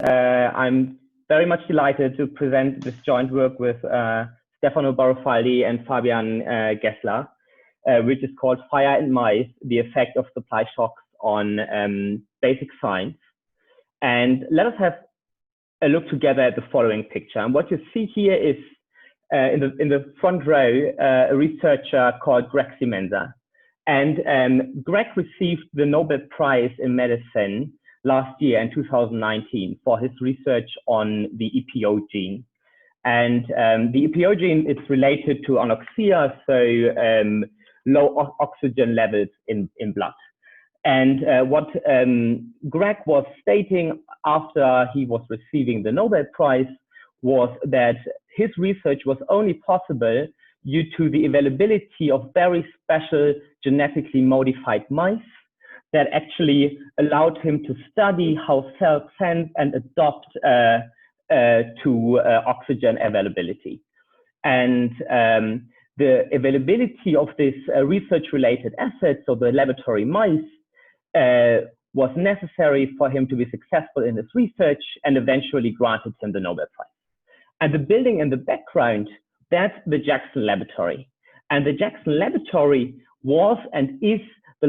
I'm very much delighted to present this joint work with Stefano Barofaldi and Fabian Gessler, which is called Fire and Mice, the Effect of Supply Shocks on Basic Science. And let us have a look together at the following picture. And what you see here is in the front row, a researcher called Greg Semenza. And Greg received the Nobel Prize in Medicine last year in 2019 for his research on the EPO gene. And the EPO gene is related to anoxia, so low oxygen levels in blood. And what Greg was stating after he was receiving the Nobel Prize was that his research was only possible due to the availability of very special genetically modified mice that actually allowed him to study how cells sense and adapt to oxygen availability. And the availability of this research-related assets, so the laboratory mice, was necessary for him to be successful in his research and eventually granted him the Nobel Prize. And the building in the background, that's the Jackson Laboratory. And the Jackson Laboratory was and is the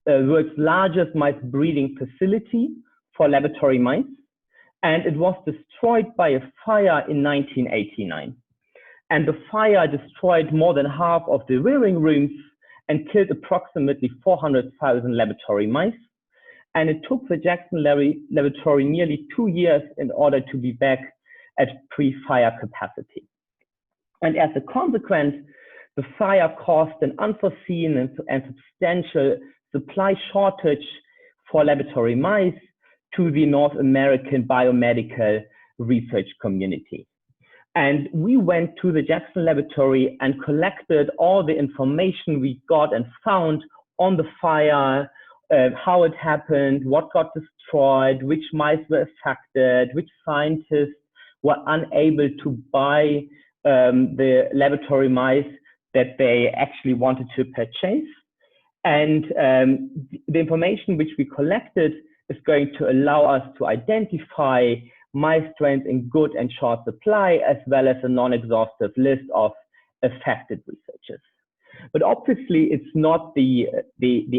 world's largest mice breeding facility for laboratory mice. And it was destroyed by a fire in 1989. And the fire destroyed more than half of the rearing rooms and killed approximately 400,000 laboratory mice. And it took the Jackson Laboratory nearly 2 years in order to be back at pre-fire capacity. And as a consequence, the fire caused an unforeseen and substantial supply shortage for laboratory mice to the North American biomedical research community. And we went to the Jackson Laboratory and collected all the information we got and found on the fire, how it happened, what got destroyed, which mice were affected, which scientists were unable to buy the laboratory mice that they actually wanted to purchase. And the information which we collected is going to allow us to identify mice strains in good and short supply, as well as a non-exhaustive list of affected researchers. But obviously, it's not the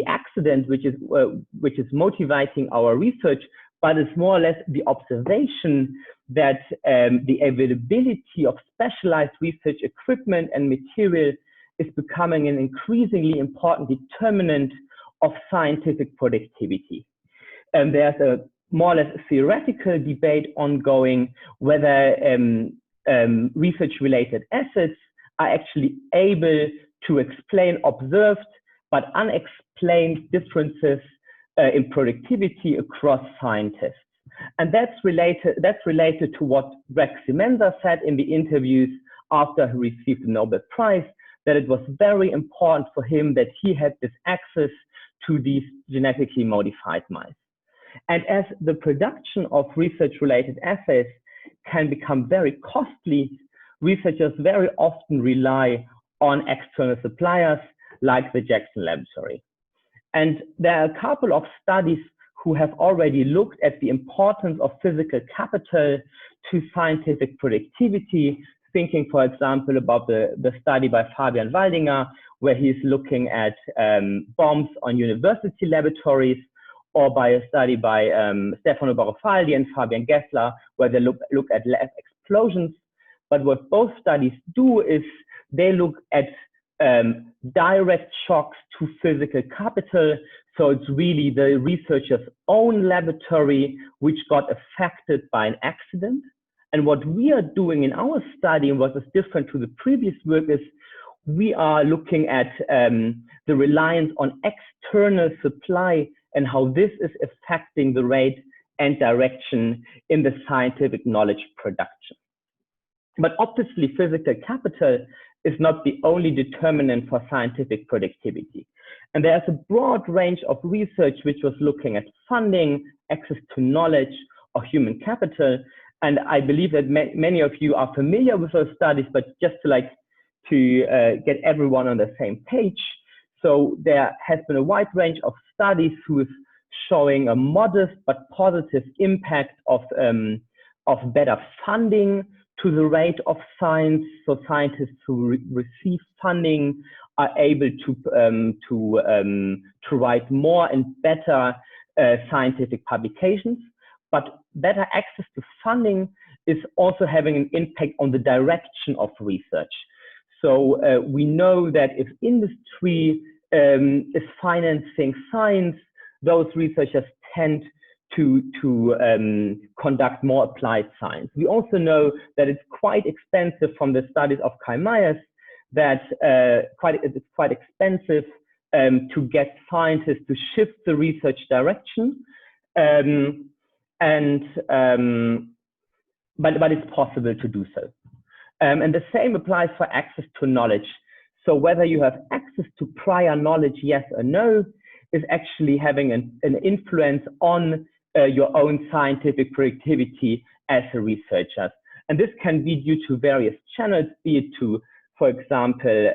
accident which is motivating our research, but it's more or less the observation that the availability of specialized research equipment and material is becoming an increasingly important determinant of scientific productivity. And there's a more or less theoretical debate ongoing whether research-related assets are actually able to explain observed but unexplained differences in productivity across scientists. And that's related to what Greg Semenza said in the interviews after he received the Nobel Prize, that it was very important for him that he had this access to these genetically modified mice. And as the production of research-related assays can become very costly, researchers very often rely on external suppliers like the Jackson Laboratory. And there are a couple of studies who have already looked at the importance of physical capital to scientific productivity, thinking, for example, about the study by Fabian Waldinger, where he's looking at bombs on university laboratories, or by a study by Stefano Barofaldi and Fabian Gessler, where they look at lab explosions. But what both studies do is they look at direct shocks to physical capital. So it's really the researcher's own laboratory which got affected by an accident. And what we are doing in our study, and what is different to the previous work, is we are looking at the reliance on external supply and how this is affecting the rate and direction in the scientific knowledge production. But obviously, physical capital is not the only determinant for scientific productivity. And there's a broad range of research which was looking at funding, access to knowledge, or human capital. And I believe that many of you are familiar with those studies, but just to get everyone on the same page. So there has been a wide range of studies who have showing a modest but positive impact of better funding to the rate of science. So scientists who receive funding are able to write more and better scientific publications. But better access to funding is also having an impact on the direction of research. So we know that if industry is financing science, those researchers tend to conduct more applied science. We also know that it's quite expensive from the studies of Kai Myers that it's quite expensive to get scientists to shift the research direction. But it's possible to do so. And the same applies for access to knowledge. So whether you have access to prior knowledge, yes or no, is actually having an influence on your own scientific productivity as a researcher. And this can be due to various channels, be it to, for example,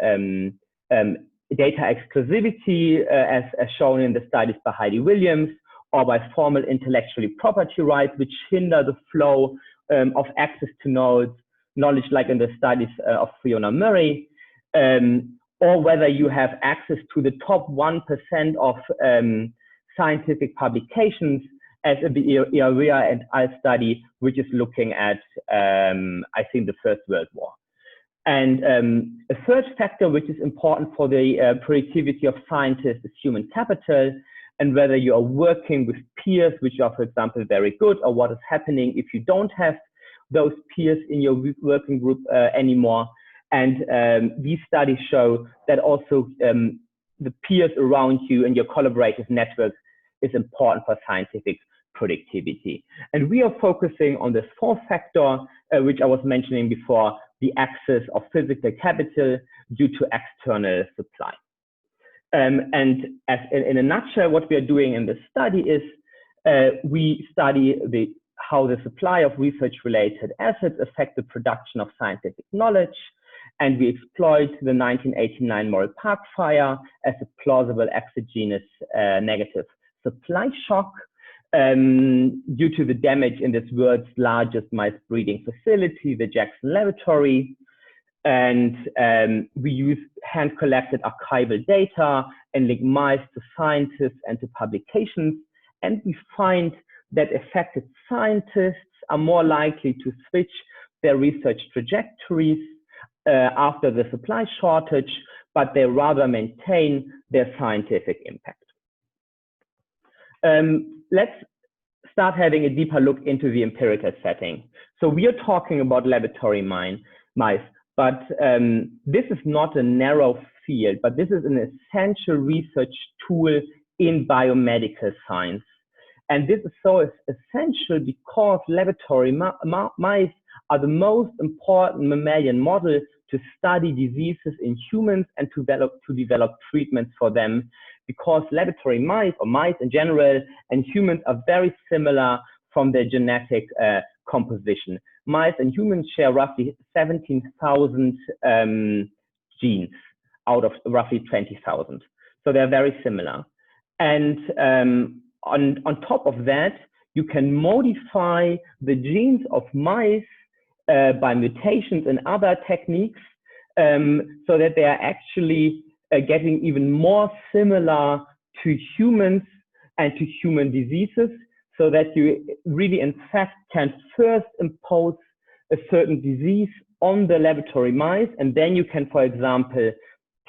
data exclusivity, as shown in the studies by Heidi Williams, or by formal intellectual property rights, which hinder the flow of access to knowledge, like in the studies of Fiona Murray, or whether you have access to the top 1% of scientific publications, as in the Area and al study, which is looking at, I think, the First World War. And a third factor which is important for the productivity of scientists is human capital, and whether you are working with peers, which are, for example, very good, or what is happening if you don't have those peers in your working group anymore. And these studies show that also the peers around you and your collaborative network is important for scientific productivity. And we are focusing on this fourth factor, which I was mentioning before, the access of physical capital due to external supply. And as in a nutshell, what we are doing in this study is we study how the supply of research-related assets affect the production of scientific knowledge, and we exploit the 1989 Morrell Park fire as a plausible exogenous negative supply shock due to the damage in this world's largest mice breeding facility, the Jackson Laboratory. And we use hand-collected archival data and link mice to scientists and to publications. And we find that affected scientists are more likely to switch their research trajectories after the supply shortage, but they rather maintain their scientific impact. Let's start having a deeper look into the empirical setting. So we are talking about laboratory mice, but this is not a narrow field, but this is an essential research tool in biomedical science. And this is so essential because laboratory mice are the most important mammalian model to study diseases in humans and to develop treatments for them, because laboratory mice, or mice in general, and humans are very similar from their genetic composition. Mice and humans share roughly 17,000 genes out of roughly 20,000. So they're very similar. And on top of that, you can modify the genes of mice by mutations and other techniques so that they are actually getting even more similar to humans and to human diseases, so that you really, in fact, can first impose a certain disease on the laboratory mice, and then you can, for example,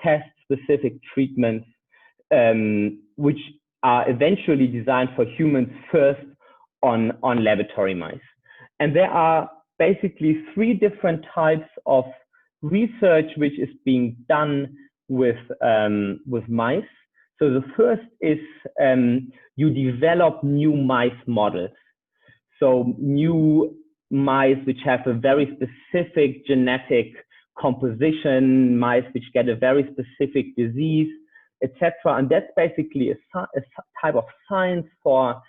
test specific treatments which are eventually designed for humans first on laboratory mice. And there are basically three different types of research which is being done with mice. So the first is you develop new mice models. So new mice which have a very specific genetic composition, mice which get a very specific disease, etc. And that's basically a type of science for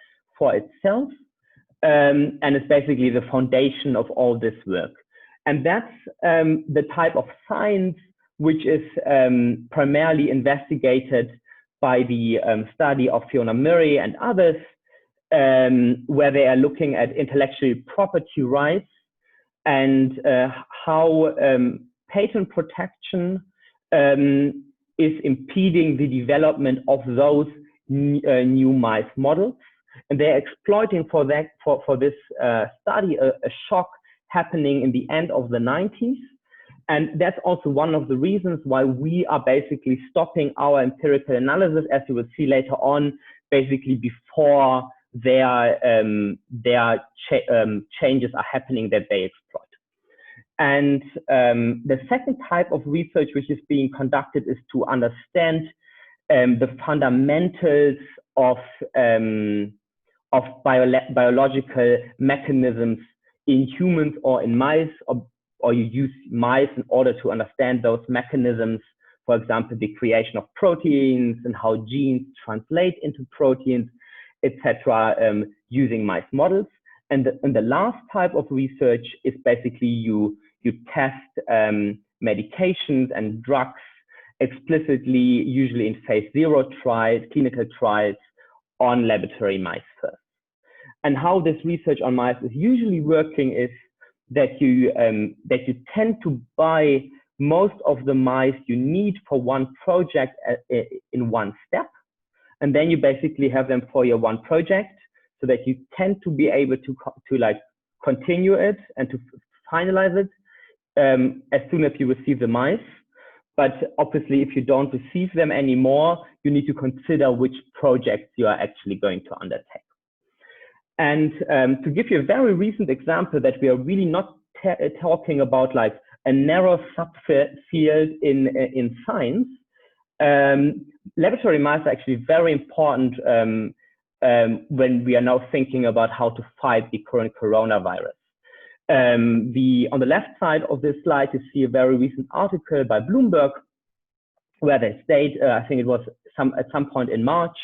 itself. And it's basically the foundation of all this work. And that's the type of science which is primarily investigated by the study of Fiona Murray and others, where they are looking at intellectual property rights and how patent protection is impeding the development of those new mice models. And they're exploiting for this study a shock happening in the end of the 90s. And that's also one of the reasons why we are basically stopping our empirical analysis, as you will see later on, basically before their changes are happening that they exploit. And the second type of research which is being conducted is to understand the fundamentals of biological mechanisms in humans or in mice, or you use mice in order to understand those mechanisms, for example, the creation of proteins and how genes translate into proteins, etc., using mice models. And the last type of research is basically you test medications and drugs explicitly, usually in phase 0 trials, clinical trials on laboratory mice first. And how this research on mice is usually working is that you tend to buy most of the mice you need for one project in one step, and then you basically have them for your one project, so that you tend to be able to like continue it and to finalize it as soon as you receive the mice. But obviously, if you don't receive them anymore, you need to consider which projects you are actually going to undertake. And to give you a very recent example that we are really not talking about like a narrow subfield in science, laboratory mice are actually very important when we are now thinking about how to fight the current coronavirus. On the left side of this slide, you see a very recent article by Bloomberg, where they state, I think it was at some point in March,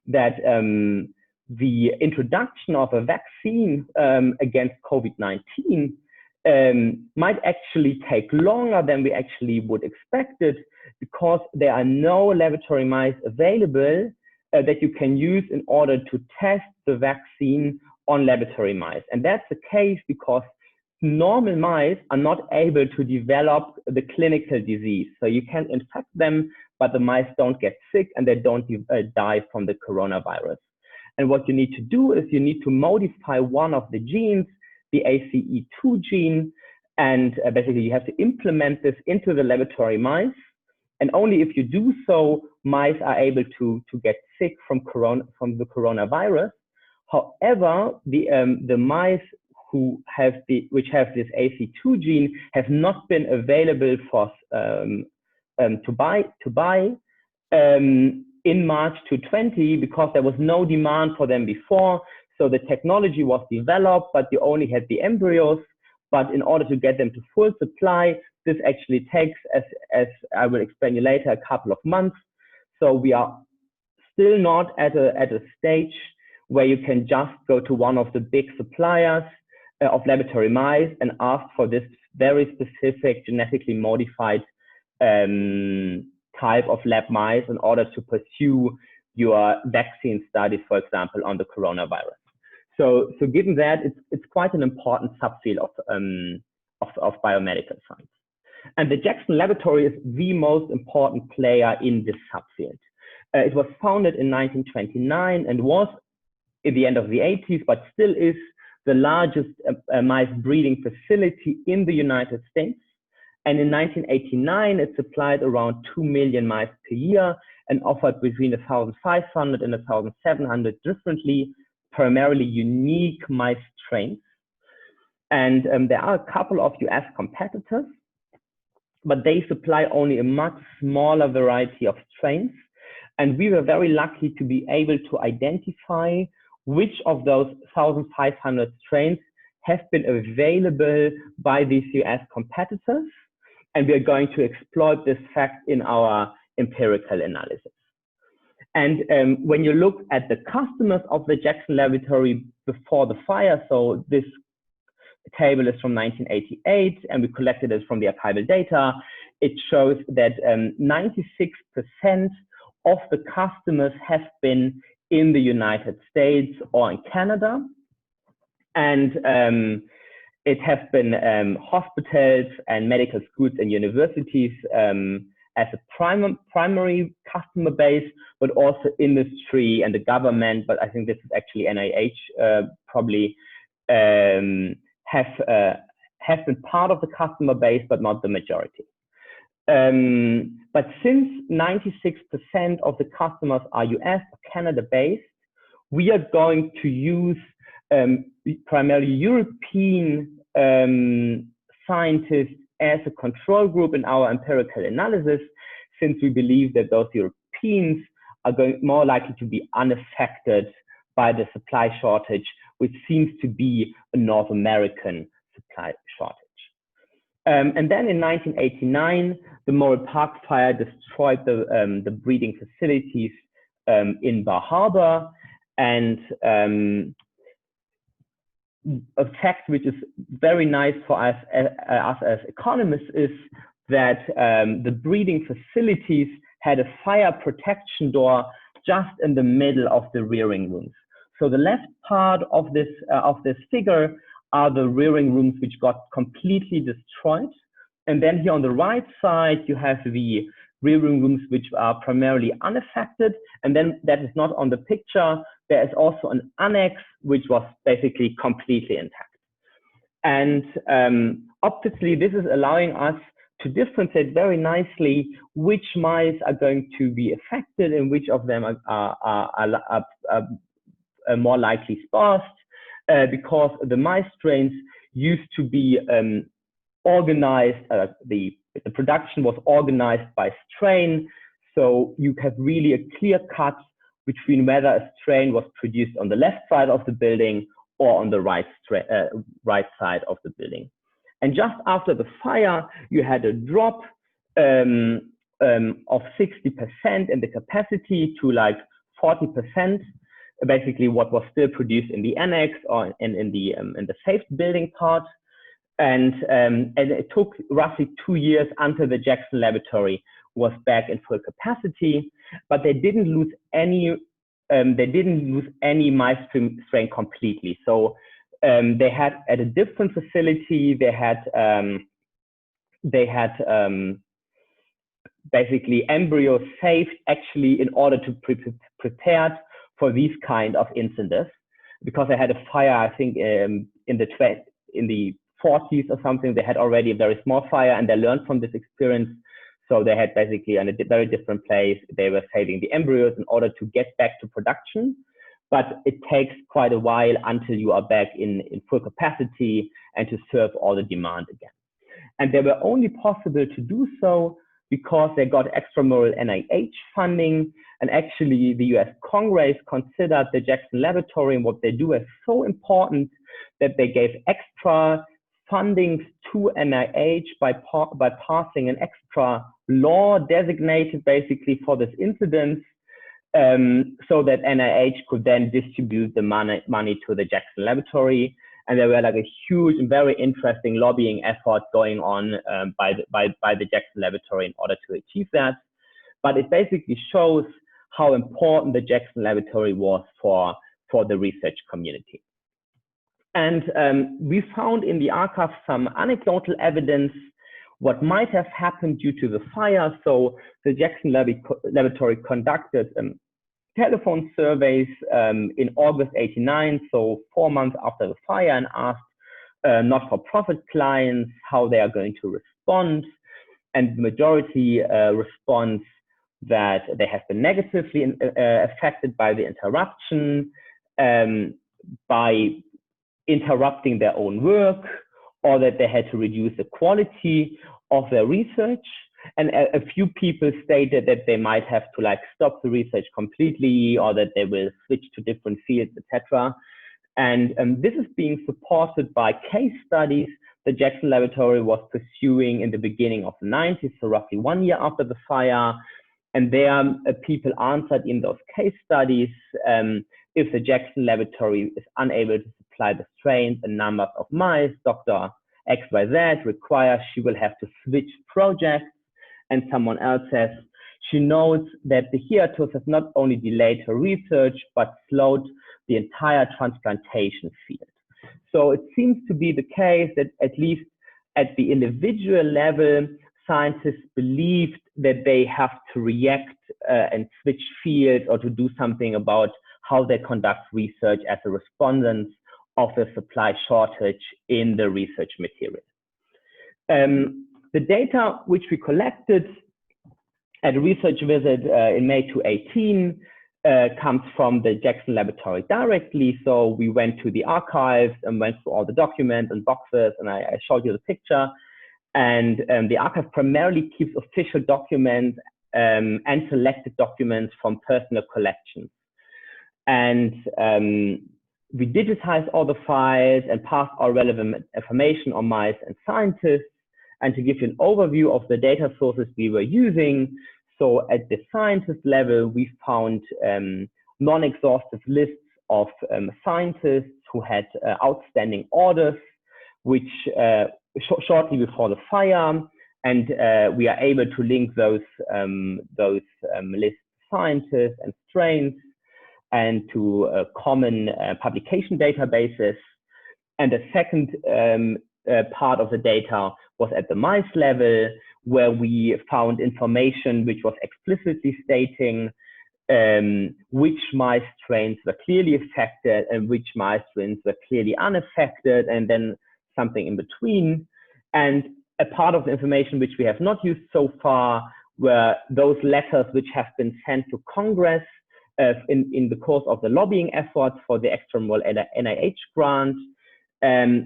that the introduction of a vaccine against COVID-19 might actually take longer than we actually would expect it, because there are no laboratory mice available that you can use in order to test the vaccine on laboratory mice. And that's the case because normal mice are not able to develop the clinical disease. So you can infect them, but the mice don't get sick and they don't die from the coronavirus. And what you need to do is you need to modify one of the genes, the ACE2 gene, and basically you have to implement this into the laboratory mice. And only if you do so, mice are able to get sick from the coronavirus. However, the mice which have this ACE2 gene have not been available for to buy in March 2020, because there was no demand for them before. So the technology was developed, but you only had the embryos. But in order to get them to full supply, this actually takes, as I will explain you later, a couple of months. So we are still not at a stage where you can just go to one of the big suppliers of laboratory mice and ask for this very specific genetically modified type of lab mice in order to pursue your vaccine studies, for example, on the coronavirus. So given that, it's quite an important subfield of biomedical science. And the Jackson Laboratory is the most important player in this subfield. It was founded in 1929 and was at the end of the 80s, but still is the largest mice breeding facility in the United States. And in 1989, it supplied around 2 million mice per year and offered between 1,500 and 1,700 differently, primarily unique mice strains. And there are a couple of US competitors, but they supply only a much smaller variety of strains. And we were very lucky to be able to identify which of those 1,500 strains have been available by these US competitors. And we are going to exploit this fact in our empirical analysis. And when you look at the customers of the Jackson Laboratory before the fire, so this table is from 1988, and we collected it from the archival data. It shows that 96% of the customers have been in the United States or in Canada. And it has been hospitals and medical schools and universities as a primary customer base, but also industry and the government. But I think this is actually NIH probably have been part of the customer base, but not the majority. But since 96% of the customers are US or Canada based, we are going to use primarily European scientists as a control group in our empirical analysis, since we believe that those Europeans are more likely to be unaffected by the supply shortage, which seems to be a North American supply shortage. And then in 1989, the Morrell Park fire destroyed the breeding facilities in Bar Harbor. And a fact which is very nice for us as economists is that the breeding facilities had a fire protection door just in the middle of the rearing rooms. So the left part of this figure are the rearing rooms which got completely destroyed. And then here on the right side, you have the rearing rooms which are primarily unaffected. And then that is not on the picture. There is also an annex which was basically completely intact. And obviously, this is allowing us to differentiate very nicely which mice are going to be affected and which of them are more likely sparsed, because the mice strains used to be organized, the production was organized by strain. So you have really a clear cut between whether a strain was produced on the left side of the building or on the right side of the building. And just after the fire, you had a drop of 60% in the capacity to like 40%, basically what was still produced in the annex or in the safe building part. And it took roughly 2 years until the Jackson laboratory was back in full capacity, but they didn't lose any mice strain completely. So they had at a different facility, they had basically embryos saved actually in order to prepare for these kind of incidents, because they had a fire, I think in the 40s or something. They had already a very small fire, and they learned from this experience. So they had basically in a very different place, they were saving the embryos in order to get back to production. But it takes quite a while until you are back in full capacity and to serve all the demand again. And they were only possible to do so because they got extramural NIH funding. And actually the US Congress considered the Jackson Laboratory and what they do as so important that they gave extra funding to NIH by passing an extra law designated basically for this incident, so that NIH could then distribute the money to the Jackson Laboratory. And there were like a huge and very interesting lobbying effort going on by the Jackson Laboratory in order to achieve that. But it basically shows how important the Jackson Laboratory was for the research community. And we found in the archive some anecdotal evidence what might have happened due to the fire. So the Jackson Laboratory conducted telephone surveys in August '89, so 4 months after the fire, and asked not-for-profit clients how they are going to respond. And the majority responds that they have been negatively affected by the interruption, by interrupting their own work, or that they had to reduce the quality of their research. And a few people stated that they might have to like stop the research completely, or that they will switch to different fields, etc. And this is being supported by case studies the Jackson Laboratory was pursuing in the beginning of the 90s, so roughly 1 year after the fire. And there people answered in those case studies, if the Jackson Laboratory is unable to supply the strains and numbers of mice, Dr. XYZ requires she will have to switch projects. And someone else says she notes that the hiatus has not only delayed her research, but slowed the entire transplantation field. So it seems to be the case that at least at the individual level, scientists believed that they have to react and switch fields or to do something about how they conduct research as a response of the supply shortage in the research material. The data which we collected at a research visit in May 2018 comes from the Jackson Laboratory directly. So we went to the archives and went through all the documents and boxes, and I showed you the picture. And the archive primarily keeps official documents and selected documents from personal collections. And we digitized all the files and passed all relevant information on mice and scientists. And to give you an overview of the data sources we were using, so at the scientist level, we found non-exhaustive lists of scientists who had outstanding orders, which shortly before the fire, and we are able to link those list scientists and strains and to common publication databases. And the second part of the data was at the mice level, where we found information which was explicitly stating which mice strains were clearly affected and which mice strains were clearly unaffected, and then something in between. And a part of the information which we have not used so far were those letters which have been sent to Congress in the course of the lobbying efforts for the extramural NIH grant.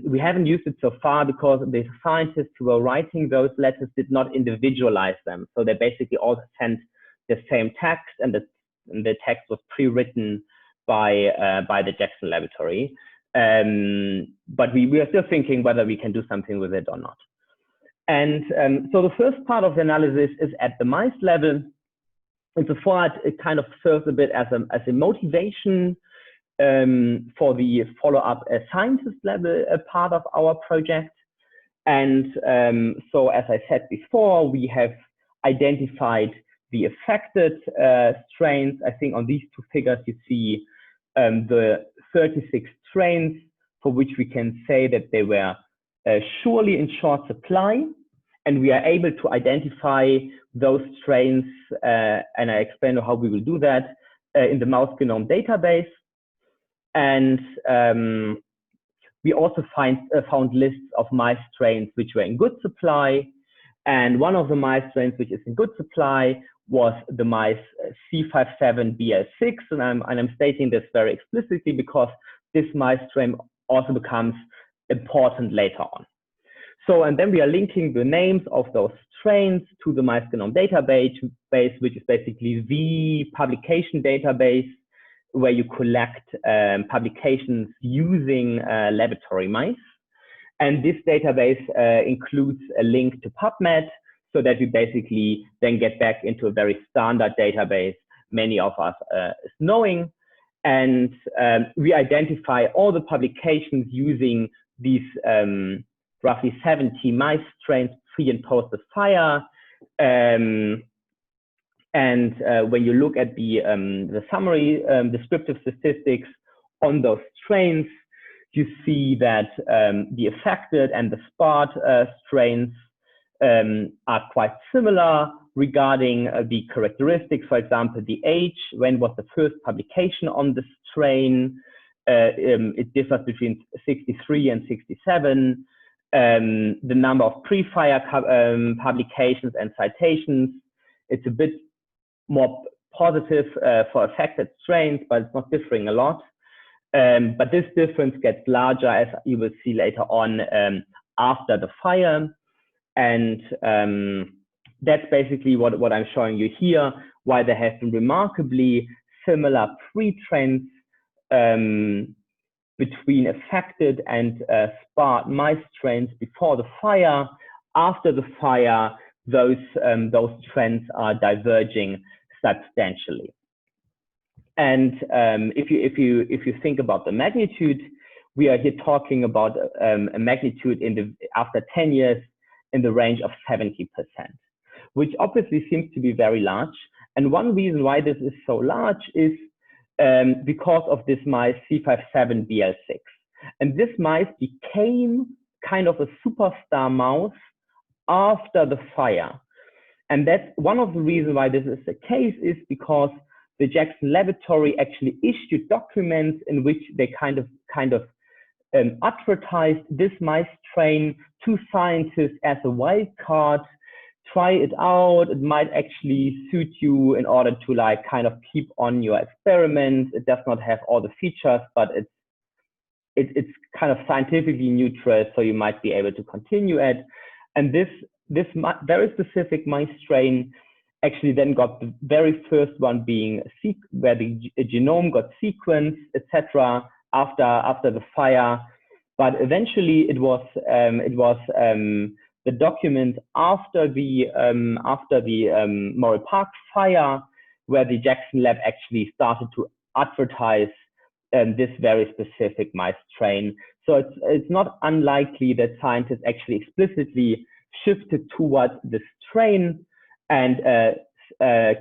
We haven't used it so far because the scientists who were writing those letters did not individualize them. So they basically all sent the same text, and the text was pre-written by the Jackson Laboratory. But we are still thinking whether we can do something with it or not. And so the first part of the analysis is at the mice level. And so far, it kind of serves a bit as a motivation for the follow-up scientist level part of our project. And so as I said before, we have identified the affected strains. I think on these two figures, you see the 36 strains for which we can say that they were surely in short supply. And we are able to identify those strains, and I explain how we will do that in the mouse genome database. And we also found lists of mice strains which were in good supply. And one of the mice strains which is in good supply was the mice C57BL6. And I'm stating this very explicitly because this mice strain also becomes important later on. So, and then we are linking the names of those strains to the mice genome database, which is basically the publication database where you collect publications using laboratory mice. And this database includes a link to PubMed, so that we basically then get back into a very standard database many of us is knowing. And we identify all the publications using these roughly 70 mice strains pre and post the fire. And when you look at the summary descriptive statistics on those strains, you see that the affected and the sparred strains are quite similar regarding the characteristics. For example, the age, when was the first publication on the strain? It differs between 63 and 67. The number of pre-fire publications and citations, it's a bit more positive for affected strains, but it's not differing a lot. But this difference gets larger, as you will see later on after the fire. And that's basically what I'm showing you here, why there have been remarkably similar pre-trends between affected and sparred mice strains before the fire. After the fire, those trends are diverging substantially. And if you think about the magnitude, we are here talking about a magnitude after 10 years in the range of 70%, which obviously seems to be very large. And one reason why this is so large is because of this mice C57BL6. And this mice became kind of a superstar mouse after the fire. And that's one of the reasons why this is the case, is because the Jackson Laboratory actually issued documents in which they kind of advertised this mice strain to scientists as a wild card. Try it out. It might actually suit you in order to like kind of keep on your experiments. It does not have all the features, but it's kind of scientifically neutral, so you might be able to continue it. And this very specific mice strain actually then got the very first one being where the genome got sequenced, etc. after the fire. But eventually it was the document after the Morrell Park fire, where the Jackson lab actually started to advertise this very specific mice strain. So it's not unlikely that scientists actually explicitly shifted towards this strain and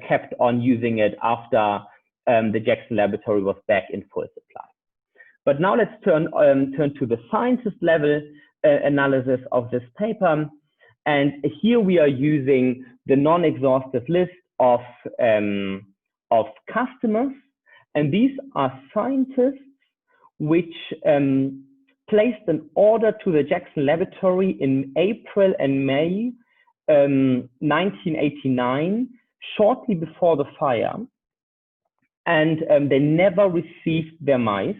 kept on using it after the Jackson Laboratory was back in full supply. But now let's turn to the scientist level analysis of this paper. And here we are using the non-exhaustive list of customers. And these are scientists which placed an order to the Jackson Laboratory in April and May 1989, shortly before the fire. And they never received their mice.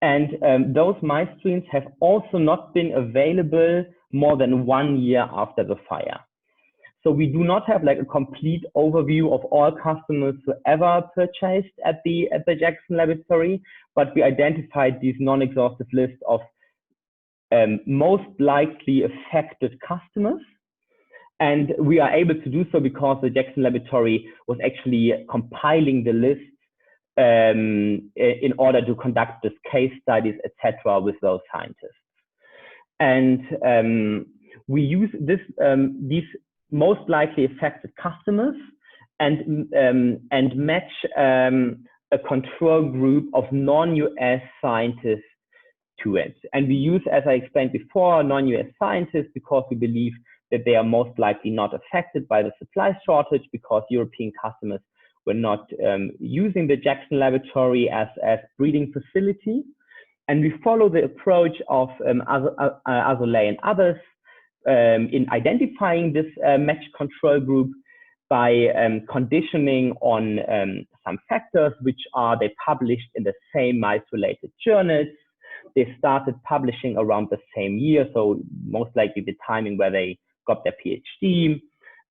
And those mice strains have also not been available more than 1 year after the fire. So we do not have like a complete overview of all customers who ever purchased at the Jackson Laboratory, but we identified these non-exhaustive lists of most likely affected customers. And we are able to do so because the Jackson Laboratory was actually compiling the list in order to conduct this case studies, etc., with those scientists. And we use these most likely affected customers and match a control group of non-US scientists to it. And we use, as I explained before, non-US scientists because we believe that they are most likely not affected by the supply shortage, because European customers were not using the Jackson Laboratory as breeding facility. And we follow the approach of Azoulay and others in identifying this match control group by conditioning on some factors, which are they published in the same mice-related journals. They started publishing around the same year, so most likely the timing where they got their PhD.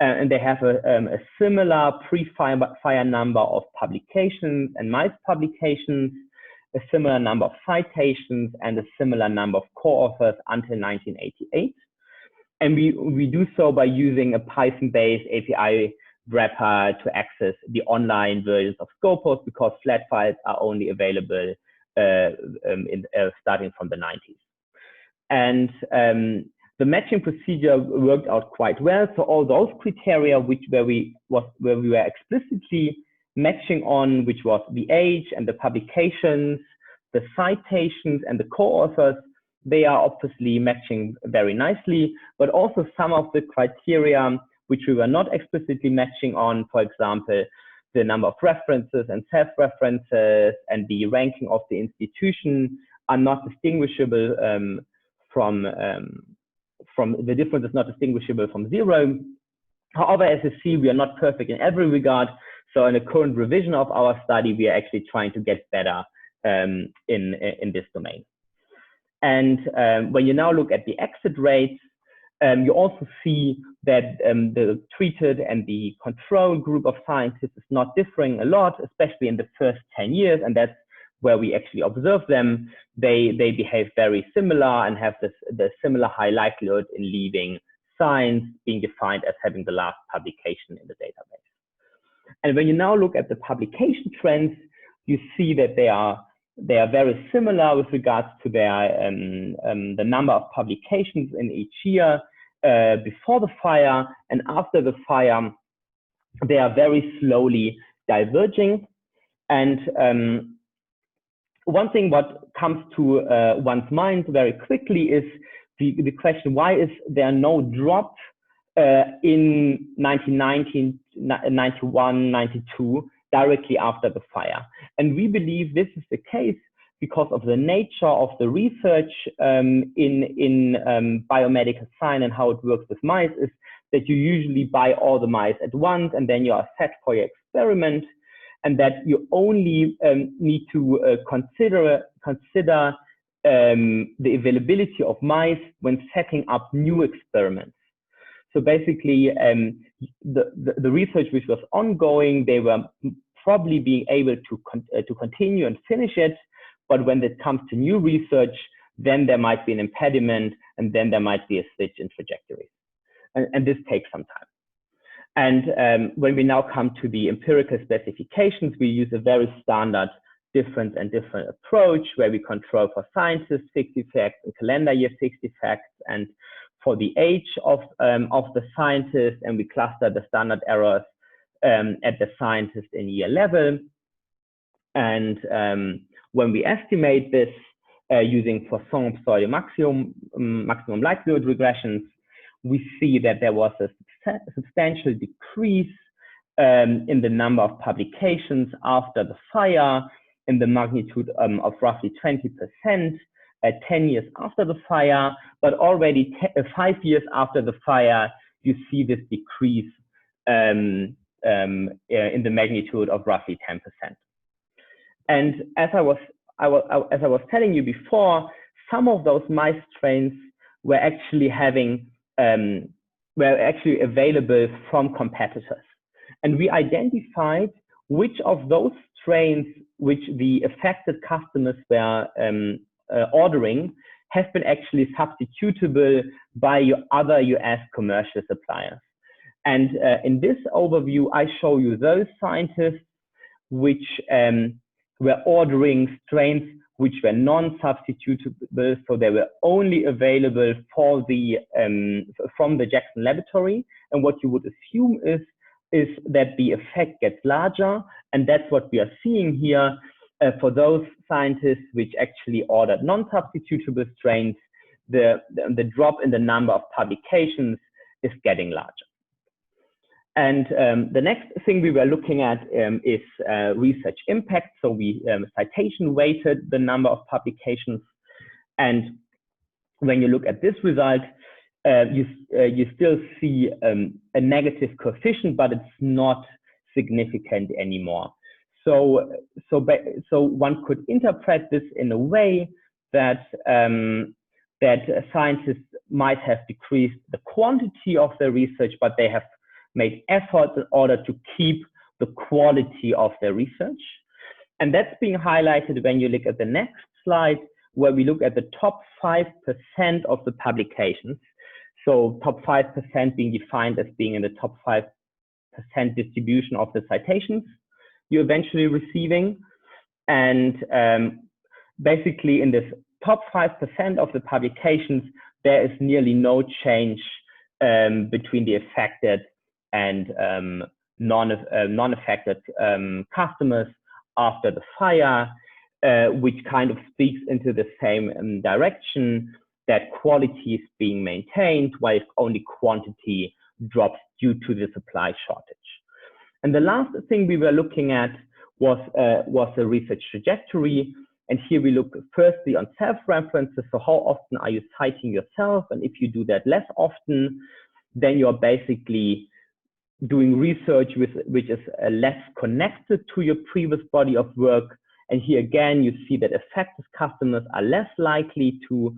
And they have a similar pre-fire number of publications and mice publications, a similar number of citations, and a similar number of co-authors until 1988. And we do so by using a Python-based API wrapper to access the online versions of Scopus, because flat files are only available starting from the 90s. And the matching procedure worked out quite well. So all those criteria where we were explicitly matching on, which was the age and the publications, the citations and the co-authors, they are obviously matching very nicely. But also some of the criteria which we were not explicitly matching on, for example, the number of references and self-references and the ranking of the institution, are not distinguishable from the difference is not distinguishable from zero. However, as you see, we are not perfect in every regard. So in the current revision of our study, we are actually trying to get better in this domain. And when you now look at the exit rates, you also see that the treated and the control group of scientists is not differing a lot, especially in the first 10 years. And that's where we actually observe them. They behave very similar and have the similar high likelihood in leaving science, being defined as having the last publication in the database. And when you now look at the publication trends, you see that they are very similar with regards to their the number of publications in each year. before the fire, and after the fire, they are very slowly diverging. And one thing what comes to one's mind very quickly is the question, why is there no drop in 1990, 91, 92, directly after the fire? And we believe this is the case because of the nature of the research in biomedical science and how it works with mice, is that you usually buy all the mice at once and then you are set for your experiment, and that you only need to consider the availability of mice when setting up new experiments. So basically, the research which was ongoing, they were probably being able to continue and finish it, but when it comes to new research, then there might be an impediment, and then there might be a switch in trajectories, and this takes some time. And when we now come to the empirical specifications, we use a very standard difference and different approach where we control for scientists fixed effects and calendar year fixed effects, and for the age of the scientist, and we cluster the standard errors at the scientist in year level. And when we estimate this using Poisson maximum likelihood regressions, we see that there was a substantial decrease in the number of publications after the fire in the magnitude of roughly 20% 10 years after the fire, but already 5 years after the fire, you see this decrease in the magnitude of roughly 10%. And as I was telling you before, some of those mice strains were actually available from competitors, and we identified which of those strains which the affected customers were ordering have been actually substitutable by other US commercial suppliers. And in this overview, I show you those scientists which were ordering strains which were non-substitutable, so they were only available for the from the Jackson laboratory. And what you would assume is that the effect gets larger, and that's what we are seeing here. For those scientists which actually ordered non-substitutable strains, the drop in the number of publications is getting larger. And the next thing we were looking at is research impact. So we citation weighted the number of publications. And when you look at this result, you still see a negative coefficient, but it's not significant anymore. So one could interpret this in a way that that scientists might have decreased the quantity of their research, but they have made efforts in order to keep the quality of their research. And that's being highlighted when you look at the next slide, where we look at the top 5% of the publications. So top 5% being defined as being in the top 5% distribution of the citations you're eventually receiving. And basically in this top 5% of the publications, there is nearly no change between the affected and non-affected customers after the fire, which kind of speaks into the same direction, that quality is being maintained while only quantity drops due to the supply shortage. And the last thing we were looking at was a research trajectory. And here we look firstly on self-references. So how often are you citing yourself? And if you do that less often, then you're basically doing research which is less connected to your previous body of work. And here again, you see that affected customers are less likely to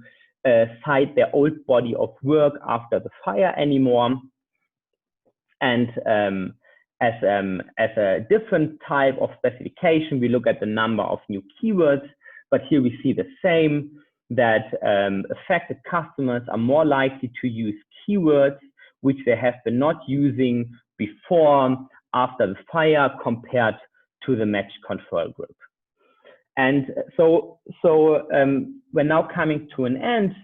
cite their old body of work after the fire anymore. And as a different type of specification, we look at the number of new keywords, but here we see the same, that affected customers are more likely to use keywords which they have been not using before after the fire compared to the matched control group. And so we're now coming to an end.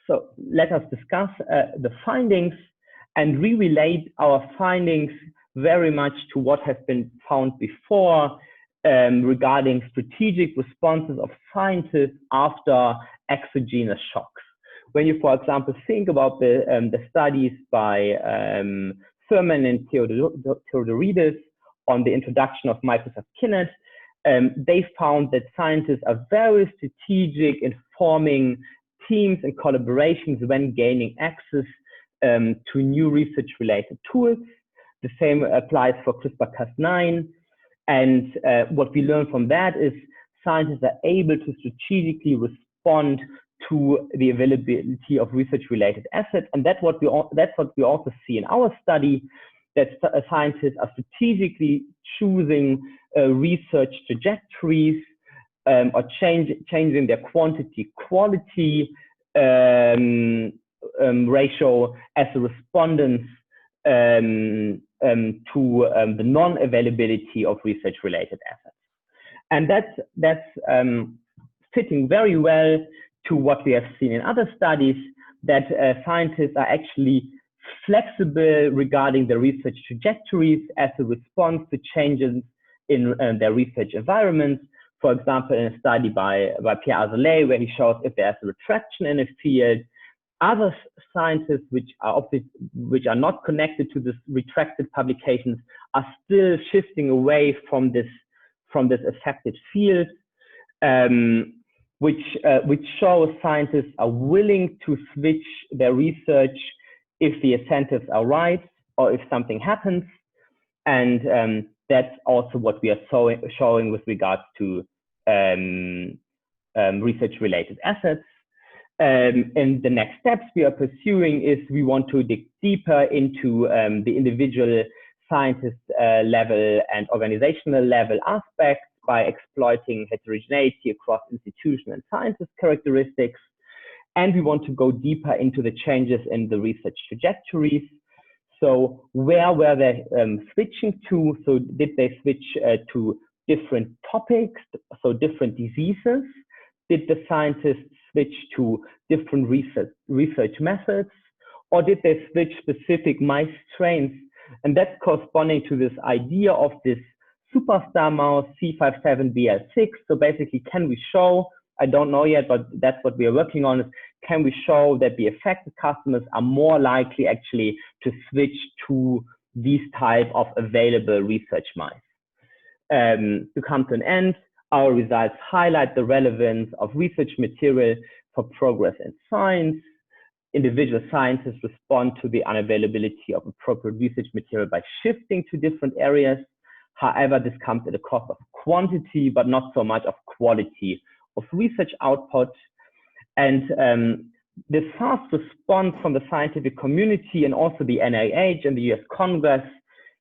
So let us discuss the findings and re-relate our findings very much to what has been found before regarding strategic responses of scientists after exogenous shocks. When you, for example, think about the studies by Thurman and Theodoridis on the introduction of Microsoft Kinect, they found that scientists are very strategic in forming teams and collaborations when gaining access to new research-related tools. The same applies for CRISPR-Cas9. And what we learn from that is scientists are able to strategically respond to the availability of research-related assets. And that's what we also see in our study, that scientists are strategically choosing research trajectories or changing their quantity-quality ratio as a respondence to the non-availability of research-related assets. And that's fitting very well to what we have seen in other studies, that scientists are actually flexible regarding the research trajectories as a response to changes in their research environments. For example, in a study by Pierre Azoulay, where he shows if there's a retraction in a field, other scientists which are not connected to this retracted publications are still shifting away from this affected field, which shows scientists are willing to switch their research if the incentives are right or if something happens. And that's also what we are showing with regards to research-related assets. And the next steps we are pursuing is we want to dig deeper into the individual scientist level and organizational level aspects by exploiting heterogeneity across institution and scientist characteristics. And we want to go deeper into the changes in the research trajectories. So where were they switching to? So did they switch to different topics, so different diseases? Did the scientists switch to different research methods? Or did they switch specific mice strains? And that's corresponding to this idea of this superstar mouse C57BL6. So basically, can we show, I don't know yet, but that's what we are working on, is can we show that the affected customers are more likely actually to switch to these type of available research mice? To come to an end, our results highlight the relevance of research material for progress in science. Individual scientists respond to the unavailability of appropriate research material by shifting to different areas. However, this comes at a cost of quantity, but not so much of quality of research output. And this fast response from the scientific community and also the NIH and the US Congress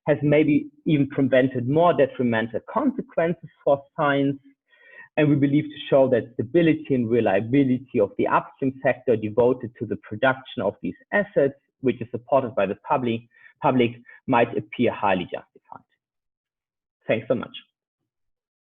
has maybe even prevented more detrimental consequences for science. And we believe to show that stability and reliability of the upstream sector devoted to the production of these assets, which is supported by the public, might appear highly justified. Thanks so much.